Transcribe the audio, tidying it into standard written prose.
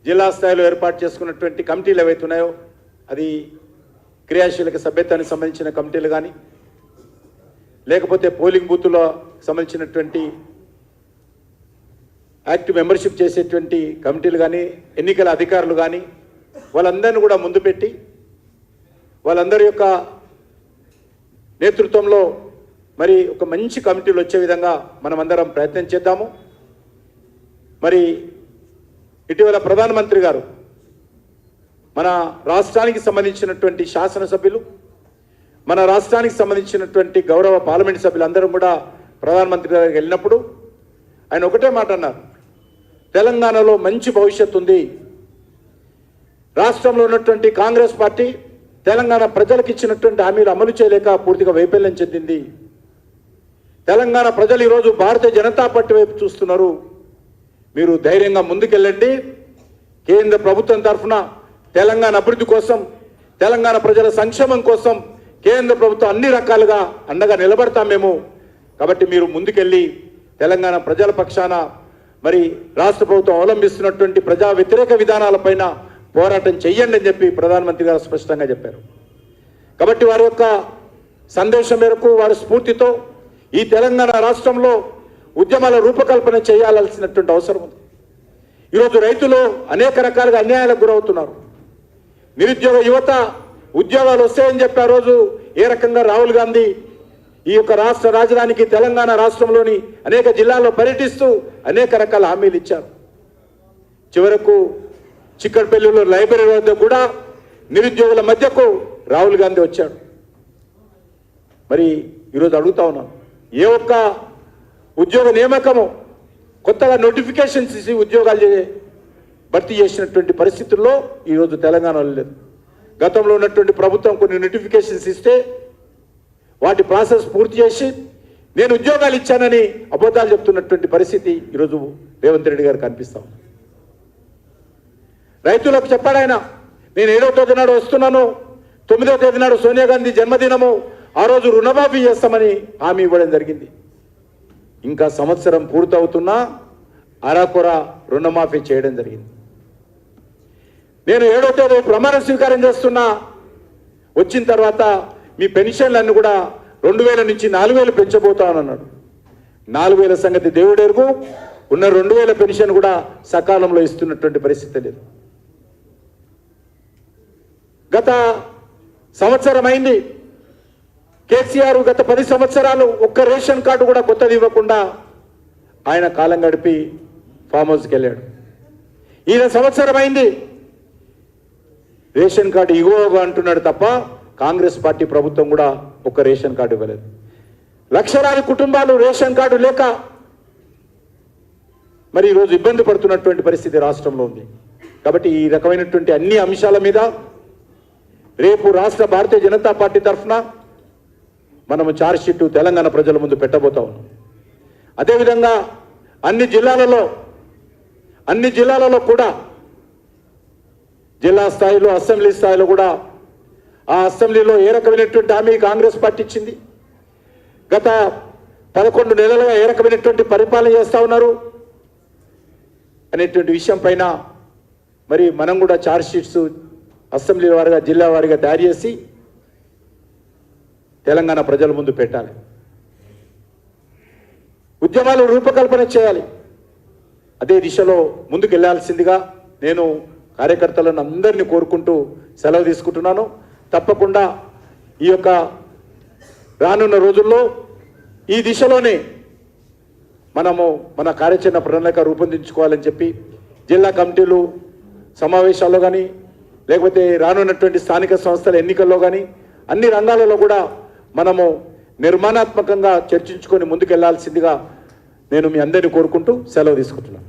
జిల్లా స్థాయిలో ఏర్పాటు చేసుకున్నటువంటి కమిటీలు ఏవైతే ఉన్నాయో అది క్రియాశీలక సభ్యత్వానికి సంబంధించిన కమిటీలు కానీ లేకపోతే పోలింగ్ బూత్లో సంబంధించినటువంటి యాక్టివ్ మెంబర్షిప్ చేసేటువంటి కమిటీలు కానీ ఎన్నికల అధికారులు కానీ వాళ్ళందరినీ కూడా ముందు పెట్టి వాళ్ళందరి యొక్క నేతృత్వంలో మరి ఒక మంచి కమిటీలు వచ్చే విధంగా మనమందరం ప్రయత్నం చేద్దాము. మరి ఇటీవల ప్రధానమంత్రి గారు మన రాష్ట్రానికి సంబంధించినటువంటి శాసనసభ్యులు మన రాష్ట్రానికి సంబంధించినటువంటి గౌరవ పార్లమెంట్ సభ్యులందరూ కూడా ప్రధానమంత్రి గారికి వెళ్ళినప్పుడు ఆయన ఒకటే మాట అన్నారు, తెలంగాణలో మంచి భవిష్యత్తు ఉంది. రాష్ట్రంలో ఉన్నటువంటి కాంగ్రెస్ పార్టీ తెలంగాణ ప్రజలకు ఇచ్చినటువంటి హామీలు అమలు చేయలేక పూర్తిగా వైఫల్యం చెందింది. తెలంగాణ ప్రజలు ఈరోజు భారతీయ జనతా పార్టీ వైపు చూస్తున్నారు. మీరు ధైర్యంగా ముందుకెళ్ళండి. కేంద్ర ప్రభుత్వం తరఫున తెలంగాణ అభివృద్ధి కోసం తెలంగాణ ప్రజల సంక్షేమం కోసం కేంద్ర ప్రభుత్వం అన్ని రకాలుగా అండగా నిలబడతాం మేము. కాబట్టి మీరు ముందుకెళ్ళి తెలంగాణ ప్రజల పక్షాన మరి రాష్ట్ర ప్రభుత్వం అవలంబిస్తున్నటువంటి ప్రజా వ్యతిరేక విధానాలపైన పోరాటం చెయ్యండి అని చెప్పి ప్రధానమంత్రి గారు స్పష్టంగా చెప్పారు. కాబట్టి వారి యొక్క సందేశం మేరకు వారి స్ఫూర్తితో ఈ తెలంగాణ రాష్ట్రంలో ఉద్యమాల రూపకల్పన చేయాల్సినటువంటి అవసరం ఉంది. ఈరోజు రైతులు అనేక రకాలుగా అన్యాయాలకు గురవుతున్నారు. నిరుద్యోగ యువత ఉద్యోగాలు వస్తాయని చెప్పి ఆ రోజు ఏ రకంగా రాహుల్ గాంధీ ఈ యొక్క రాష్ట్ర రాజధానికి తెలంగాణ రాష్ట్రంలోని అనేక జిల్లాల్లో పర్యటిస్తూ అనేక రకాల హామీలు ఇచ్చారు. చివరకు చిక్కడపల్లిలో లైబ్రరీ వద్ద కూడా నిరుద్యోగుల మధ్యకు రాహుల్ గాంధీ వచ్చాడు. మరి ఈరోజు అడుగుతా ఉన్నాం, ఏ ఒక్క ఉద్యోగ నియామకము కొత్తగా నోటిఫికేషన్స్ ఇచ్చి ఉద్యోగాలు భర్తీ చేసినటువంటి పరిస్థితుల్లో ఈరోజు తెలంగాణలో లేదు. గతంలో ఉన్నటువంటి ప్రభుత్వం కొన్ని నోటిఫికేషన్స్ ఇస్తే వాటి ప్రాసెస్ పూర్తి చేసి నేను ఉద్యోగాలు ఇచ్చానని అబద్ధాలు చెప్తున్నటువంటి పరిస్థితి ఈరోజు రేవంత్ రెడ్డి గారు కనిపిస్తాం. రైతులకు చెప్పాడు ఆయన, నేను 7వ తేదీ నాడు వస్తున్నాను, 9వ తేదీ నాడు సోనియా గాంధీ జన్మదినము, ఆ రోజు రుణమాఫీ చేస్తామని హామీ ఇవ్వడం జరిగింది. ఇంకా సంవత్సరం పూర్తవుతున్నా అరాకొర రుణమాఫీ చేయడం జరిగింది. నేను 7వ తేదీ ప్రమాణ స్వీకారం చేస్తున్నా, వచ్చిన తర్వాత మీ పెన్షన్లన్నీ కూడా 2000 నుంచి 4000 పెంచబోతానన్నాడు. 4000 సంగతి దేవుడెరుగు, ఉన్న 2000 పెన్షన్ కూడా సకాలంలో ఇస్తున్నటువంటి పరిస్థితి లేదు. గత సంవత్సరం అయింది, కేసీఆర్ గత 10 సంవత్సరాలు ఒక్క రేషన్ కార్డు కూడా కొత్తది ఇవ్వకుండా ఆయన కాలం గడిపి ఫామ్ హౌస్కి వెళ్ళాడు. ఈయన సంవత్సరం అయింది, రేషన్ కార్డు ఇవ్వగా అంటున్నాడు తప్ప కాంగ్రెస్ పార్టీ ప్రభుత్వం కూడా ఒక్క రేషన్ కార్డు ఇవ్వలేదు. లక్షలాది కుటుంబాలు రేషన్ కార్డు లేక మరి ఈరోజు ఇబ్బంది పడుతున్నటువంటి పరిస్థితి రాష్ట్రంలో ఉంది. కాబట్టి ఈ రకమైనటువంటి అన్ని అంశాల మీద రేపు రాష్ట్ర భారతీయ జనతా పార్టీ తరఫున మనము ఛార్జ్ షీట్ తెలంగాణ ప్రజల ముందు పెట్టబోతా ఉన్నాం. అదేవిధంగా అన్ని జిల్లాలలో కూడా జిల్లా స్థాయిలో అసెంబ్లీ స్థాయిలో కూడా ఆ అసెంబ్లీలో ఏ రకమైనటువంటి హామీ కాంగ్రెస్ పార్టీ ఇచ్చింది, గత 11 నెలలుగా ఏ రకమైనటువంటి పరిపాలన చేస్తూ ఉన్నారు అనేటువంటి విషయం పైన మరి మనం కూడా ఛార్జ్ షీట్స్ అసెంబ్లీ వారిగా జిల్లా వారిగా తయారు చేసి తెలంగాణ ప్రజల ముందు పెట్టాలి. ఉద్యమాలు రూపకల్పన చేయాలి. అదే దిశలో ముందుకు వెళ్ళాల్సిందిగా నేను కార్యకర్తలను అందరినీ కోరుకుంటూ సెలవు తీసుకుంటున్నాను. తప్పకుండా ఈ యొక్క రానున్న రోజుల్లో ఈ దిశలోనే మనము మన కార్యాచరణ ప్రణాళిక రూపొందించుకోవాలని చెప్పి జిల్లా కమిటీలు సమావేశాల్లో కానీ లేకపోతే రానున్నటువంటి స్థానిక సంస్థల ఎన్నికల్లో కానీ అన్ని రంగాలలో కూడా మనము నిర్మాణాత్మకంగా చర్చించుకొని ముందుకెళ్లాల్సిందిగా నేను మీ అందరినీ కోరుకుంటూ సెలవు తీసుకుంటున్నాను.